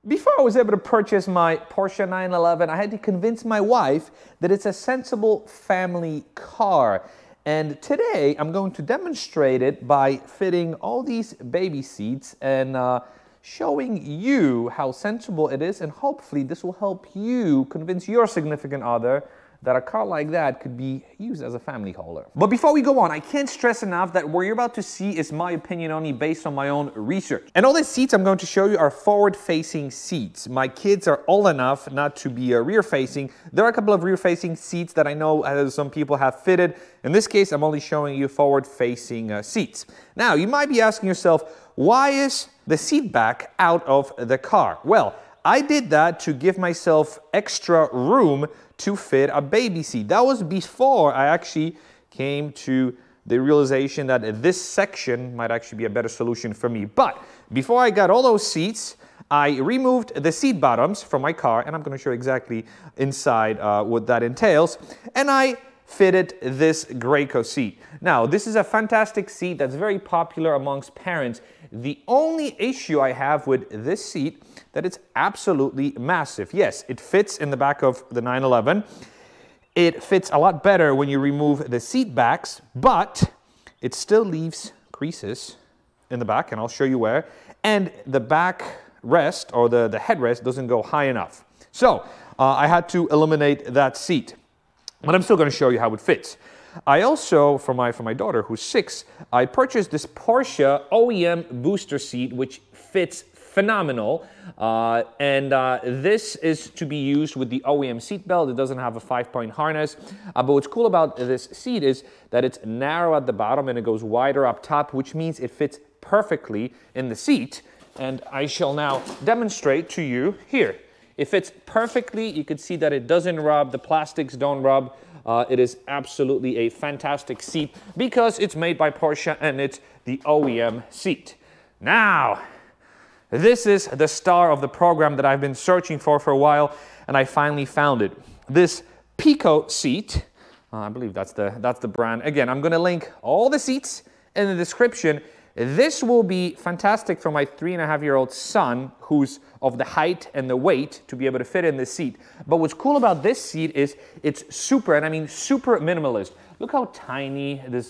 Before I was able to purchase my Porsche 911, I had to convince my wife that it's a sensible family car. And today I'm going to demonstrate it by fitting all these baby seats and showing you how sensible it is, and hopefully this will help you convince your significant other that a car like that could be used as a family hauler. But before we go on, I can't stress enough that what you're about to see is my opinion only based on my own research. And all these seats I'm going to show you are forward-facing seats. My kids are old enough not to be rear-facing. There are a couple of rear-facing seats that I know some people have fitted. In this case, I'm only showing you forward-facing seats. Now, you might be asking yourself, why is the seat back out of the car? Well, I did that to give myself extra room to fit a baby seat. That was before I actually came to the realization that this section might actually be a better solution for me. But before I got all those seats, I removed the seat bottoms from my car, and I'm going to show you exactly inside what that entails, and I fitted this Graco seat. Now, this is a fantastic seat that's very popular amongst parents. The only issue I have with this seat that it's absolutely massive. Yes, it fits in the back of the 911. It fits a lot better when you remove the seat backs, but it still leaves creases in the back, and I'll show you where. And the back rest, or the headrest, doesn't go high enough. So I had to eliminate that seat. But I'm still going to show you how it fits. I also, for my daughter who's 6, I purchased this Porsche OEM booster seat, which fits phenomenal. This is to be used with the OEM seat belt. It doesn't have a 5-point harness. But what's cool about this seat is that it's narrow at the bottom and it goes wider up top, which means it fits perfectly in the seat. And I shall now demonstrate to you here. It fits perfectly. You can see that it doesn't rub. The plastics don't rub. It is absolutely a fantastic seat because it's made by Porsche and it's the OEM seat. Now, this is the star of the program that I've been searching for a while, and I finally found it. This Pico seat, I believe that's the brand. Again, I'm going to link all the seats in the description. This will be fantastic for my 3.5-year-old son, who's of the height and the weight to be able to fit in this seat. But what's cool about this seat is it's super, and I mean super minimalist. Look how tiny this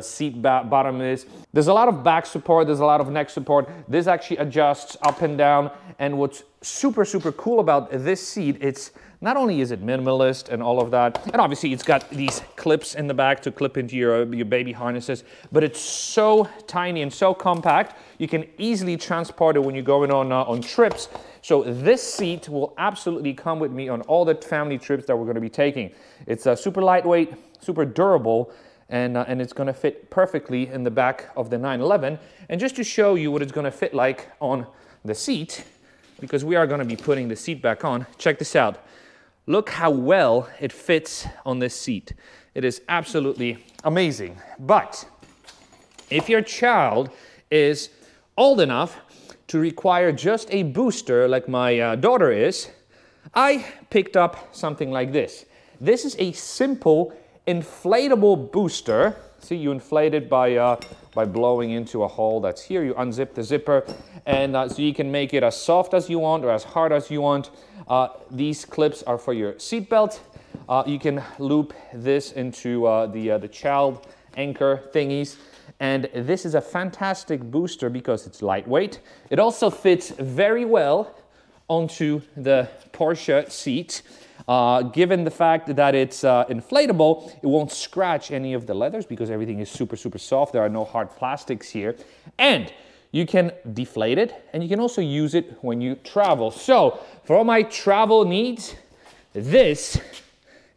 seat bottom is. There's a lot of back support, there's a lot of neck support. This actually adjusts up and down. And what's super, super cool about this seat, it's not only is it minimalist and all of that, and obviously it's got these clips in the back to clip into your baby harnesses, but it's so tiny and so compact, you can easily transport it when you're going on trips. So this seat will absolutely come with me on all the family trips that we're going to be taking. It's super lightweight, super durable, and it's going to fit perfectly in the back of the 911. And just to show you what it's going to fit like on the seat, because we are going to be putting the seat back on, check this out. Look how well it fits on this seat. It is absolutely amazing. But if your child is old enough to require just a booster like my daughter is, I picked up something like this. This is a simple inflatable booster. See, you inflate it by blowing into a hole that's here. You unzip the zipper, and so you can make it as soft as you want or as hard as you want. These clips are for your seat belt. You can loop this into the child anchor thingies. And this is a fantastic booster because it's lightweight. It also fits very well onto the Porsche seat. Given the fact that it's inflatable, it won't scratch any of the leathers because everything is super, super soft. There are no hard plastics here. And you can deflate it, and you can also use it when you travel. So for all my travel needs, this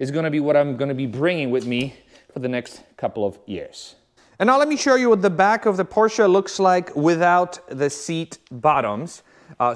is going to be what I'm going to be bringing with me for the next couple of years. And now let me show you what the back of the Porsche looks like without the seat bottoms.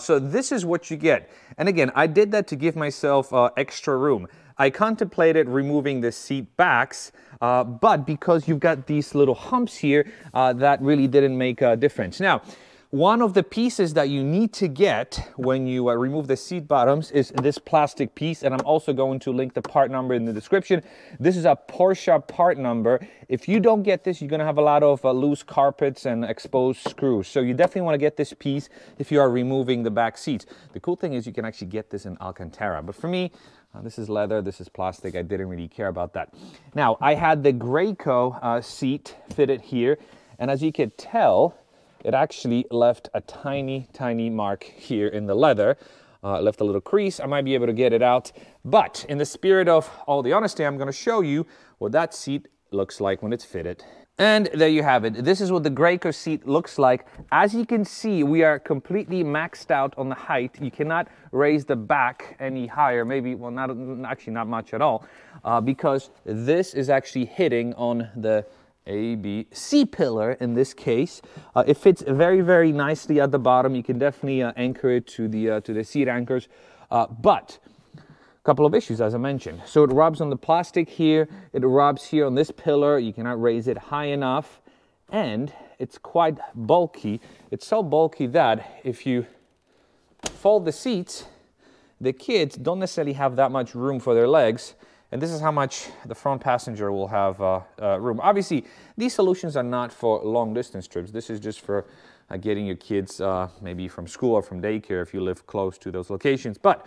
So this is what you get. And again, I did that to give myself extra room. I contemplated removing the seat backs, but because you've got these little humps here, that really didn't make a difference. Now, One of the pieces that you need to get when you remove the seat bottoms is this plastic piece, and I'm also going to link the part number in the description. This is a Porsche part number. If you don't get this, you're going to have a lot of loose carpets and exposed screws. So you definitely want to get this piece if you are removing the back seats. The cool thing is you can actually get this in Alcantara, but for me, this is leather, this is plastic. I didn't really care about that. Now, I had the Graco seat fitted here, and as you can tell, it actually left a tiny, tiny mark here in the leather. Left a little crease. I might be able to get it out. But in the spirit of all the honesty, I'm going to show you what that seat looks like when it's fitted. And there you have it. This is what the Graco seat looks like. As you can see, we are completely maxed out on the height. You cannot raise the back any higher. Maybe, well, not much at all. Because this is actually hitting on the A, B, C pillar in this case. It fits very, very nicely at the bottom. You can definitely anchor it to the seat anchors. But a couple of issues, as I mentioned. So it rubs on the plastic here. It rubs here on this pillar. You cannot raise it high enough. And it's quite bulky. It's so bulky that if you fold the seats, the kids don't necessarily have that much room for their legs. And this is how much the front passenger will have room. Obviously, these solutions are not for long distance trips. This is just for getting your kids maybe from school or from daycare if you live close to those locations. But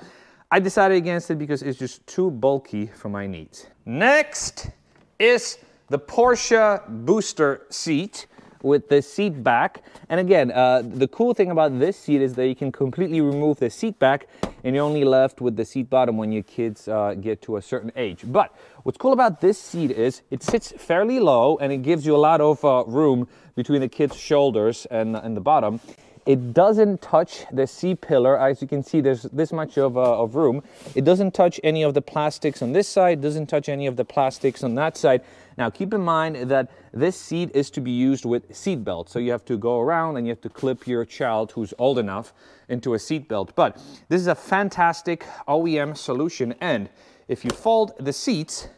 I decided against it because it's just too bulky for my needs. Next is the Porsche booster seat with the seat back. And again, the cool thing about this seat is that you can completely remove the seat back and you're only left with the seat bottom when your kids get to a certain age. But what's cool about this seat is it sits fairly low and it gives you a lot of room between the kids' shoulders and the bottom. It doesn't touch the C-pillar. As you can see, there's this much of room. It doesn't touch any of the plastics on this side, doesn't touch any of the plastics on that side. Now, keep in mind that this seat is to be used with seat belts. So you have to go around and you have to clip your child who's old enough into a seat belt. But this is a fantastic OEM solution. And if you fold the seats,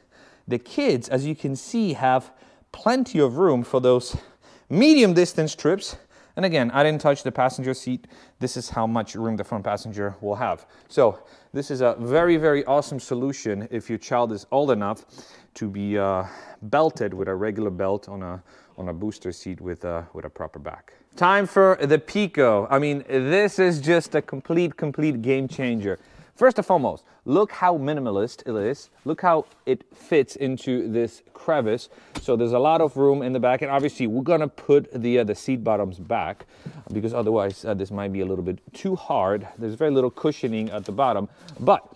the kids, as you can see, have plenty of room for those medium distance trips. And again, I didn't touch the passenger seat. This is how much room the front passenger will have. So this is a very, very awesome solution if your child is old enough to be belted with a regular belt on a booster seat with a proper back. Time for the Pico. I mean, this is just a complete game changer. First and foremost, look how minimalist it is. Look how it fits into this crevice. So there's a lot of room in the back, and obviously we're gonna put the seat bottoms back because otherwise this might be a little bit too hard. There's very little cushioning at the bottom, but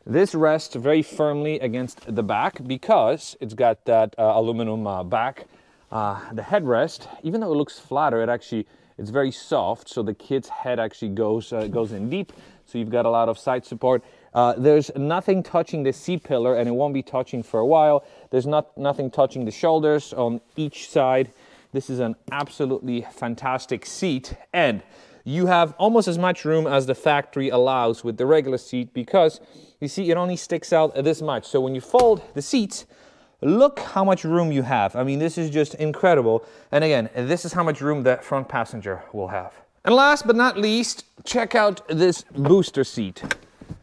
this rests very firmly against the back because it's got that aluminum back. The headrest, even though it looks flatter, it's very soft, so the kid's head actually goes in deep. So you've got a lot of side support. There's nothing touching the C-pillar, and it won't be touching for a while. There's nothing touching the shoulders on each side. This is an absolutely fantastic seat, and you have almost as much room as the factory allows with the regular seat because you see it only sticks out this much. So when you fold the seats, look how much room you have. I mean, this is just incredible. And again, this is how much room the front passenger will have. And last but not least, check out this booster seat.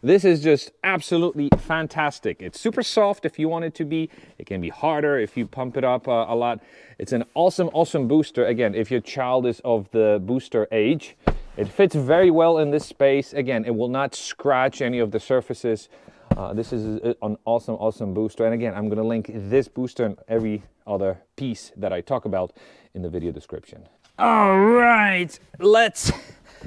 This is just absolutely fantastic. It's super soft if you want it to be. It can be harder if you pump it up a lot. It's an awesome booster. Again, if your child is of the booster age, it fits very well in this space. Again, it will not scratch any of the surfaces. This is an awesome booster. And again, I'm going to link this booster and every other piece that I talk about in the video description. All right, let's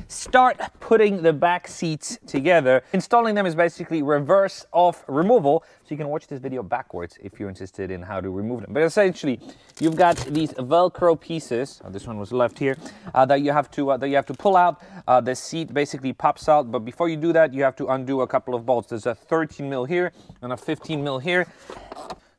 start putting the back seats together. Installing them is basically reverse of removal, so you can watch this video backwards if you're interested in how to remove them. But essentially, you've got these Velcro pieces. This one was left here that you have to pull out. The seat basically pops out, but before you do that, you have to undo a couple of bolts. There's a 13 mil here and a 15 mil here.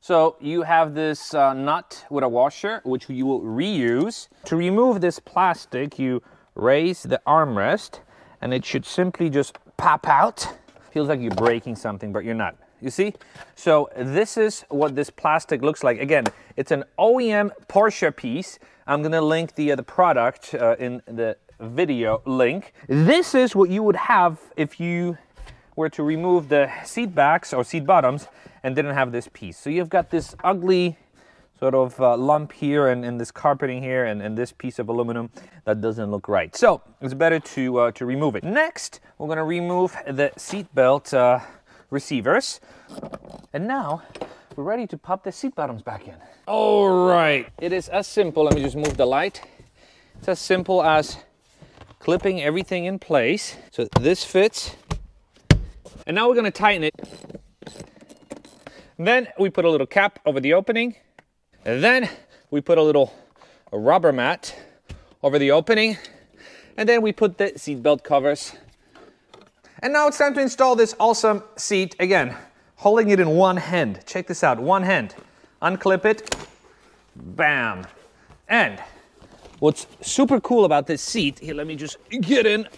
So you have this nut with a washer, which you will reuse. To remove this plastic, you raise the armrest, and it should simply just pop out. Feels like you're breaking something, but you're not. You see? So this is what this plastic looks like. Again, it's an OEM Porsche piece. I'm gonna link the product in the video link. This is what you would have if you were to remove the seat backs or seat bottoms and didn't have this piece. So you've got this ugly sort of lump here and this carpeting here and this piece of aluminum that doesn't look right. So it's better to remove it. Next, we're gonna remove the seat belt receivers. And now we're ready to pop the seat bottoms back in. All right, it is as simple, let me just move the light. It's as simple as clipping everything in place. So this fits. And now we're gonna tighten it. Then we put a little cap over the opening. And then we put a rubber mat over the opening. And then we put the seat belt covers. And now it's time to install this awesome seat. Again, holding it in one hand. Check this out, one hand. Unclip it, bam. And what's super cool about this seat, here, let me just get in,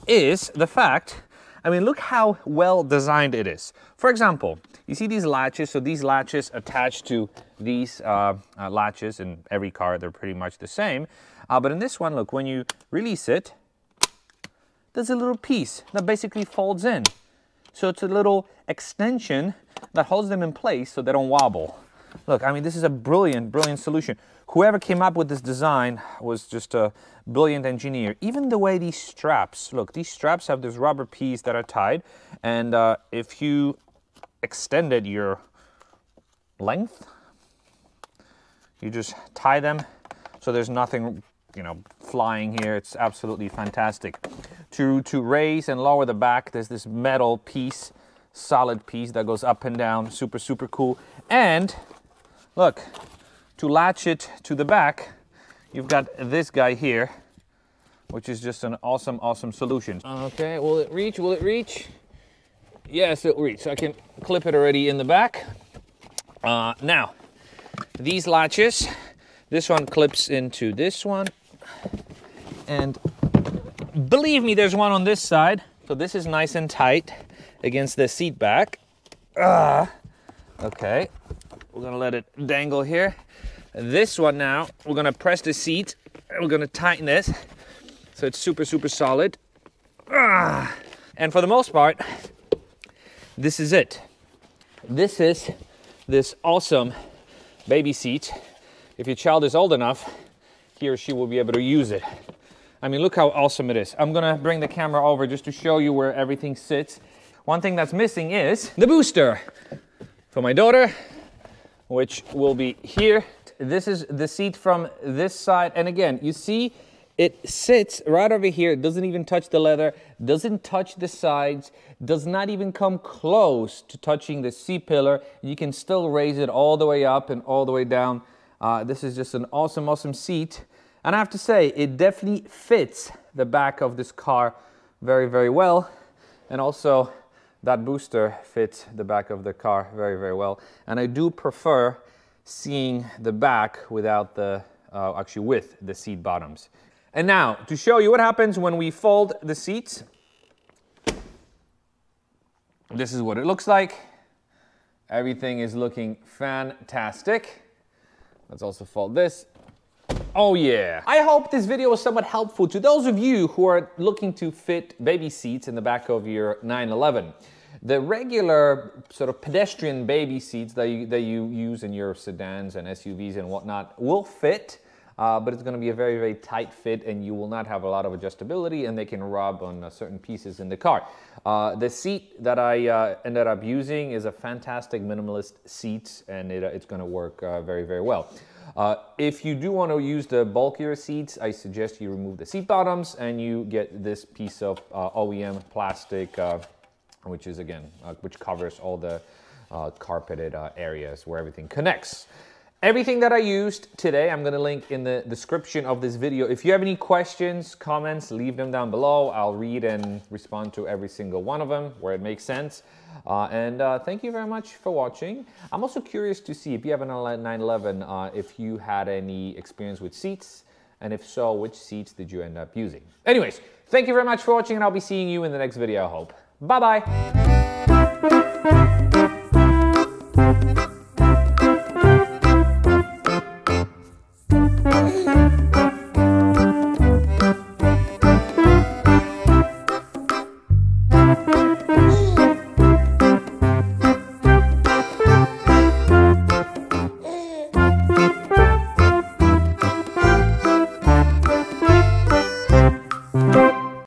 is the fact, I mean, look how well designed it is. For example, you see these latches, so these latches attach to these latches in every car, they're pretty much the same. But in this one, look, when you release it, there's a little piece that basically folds in. So it's a little extension that holds them in place so they don't wobble. Look, I mean, this is a brilliant, brilliant solution. Whoever came up with this design was just a brilliant engineer. Even the way these straps, look, these straps have this rubber piece that are tied, and if you extended your length, you just tie them so there's nothing, you know, flying here. It's absolutely fantastic. To raise and lower the back, there's this metal piece, solid piece that goes up and down, super, super cool. And look, to latch it to the back, you've got this guy here, which is just an awesome, awesome solution. Okay, will it reach? Will it reach? Yes, it'll reach. So I can clip it already in the back. Now, these latches, this one clips into this one. And believe me, there's one on this side. So this is nice and tight against the seat back. Okay, we're gonna let it dangle here. This one now, we're gonna press the seat and we're gonna tighten this so it's super, super solid. And for the most part, this is it. This is this awesome baby seat. If your child is old enough, he or she will be able to use it. I mean, look how awesome it is. I'm gonna bring the camera over just to show you where everything sits. One thing that's missing is the booster for my daughter, which will be here. This is the seat from this side. And again, you see, it sits right over here. It doesn't even touch the leather, doesn't touch the sides, does not even come close to touching the C-pillar. You can still raise it all the way up and all the way down. This is just an awesome, awesome seat. And I have to say, it definitely fits the back of this car very, very well. And also, that booster fits the back of the car very, very well. And I do prefer seeing the back without the, actually with the seat bottoms. And now, to show you what happens when we fold the seats, this is what it looks like. Everything is looking fantastic. Let's also fold this. Oh yeah. I hope this video was somewhat helpful to those of you who are looking to fit baby seats in the back of your 911. The regular sort of pedestrian baby seats that you use in your sedans and SUVs and whatnot will fit, but it's going to be a very, very tight fit and you will not have a lot of adjustability and they can rub on certain pieces in the car. The seat that I ended up using is a fantastic minimalist seat and it's going to work very, very well. If you do want to use the bulkier seats, I suggest you remove the seat bottoms and you get this piece of OEM plastic, which is again, which covers all the carpeted areas where everything connects. Everything that I used today, I'm going to link in the description of this video. If you have any questions, comments, leave them down below. I'll read and respond to every single one of them where it makes sense. Thank you very much for watching. I'm also curious to see if you have a 911, if you had any experience with seats, and if so, which seats did you end up using? Anyways, thank you very much for watching and I'll be seeing you in the next video, I hope. Bye-bye.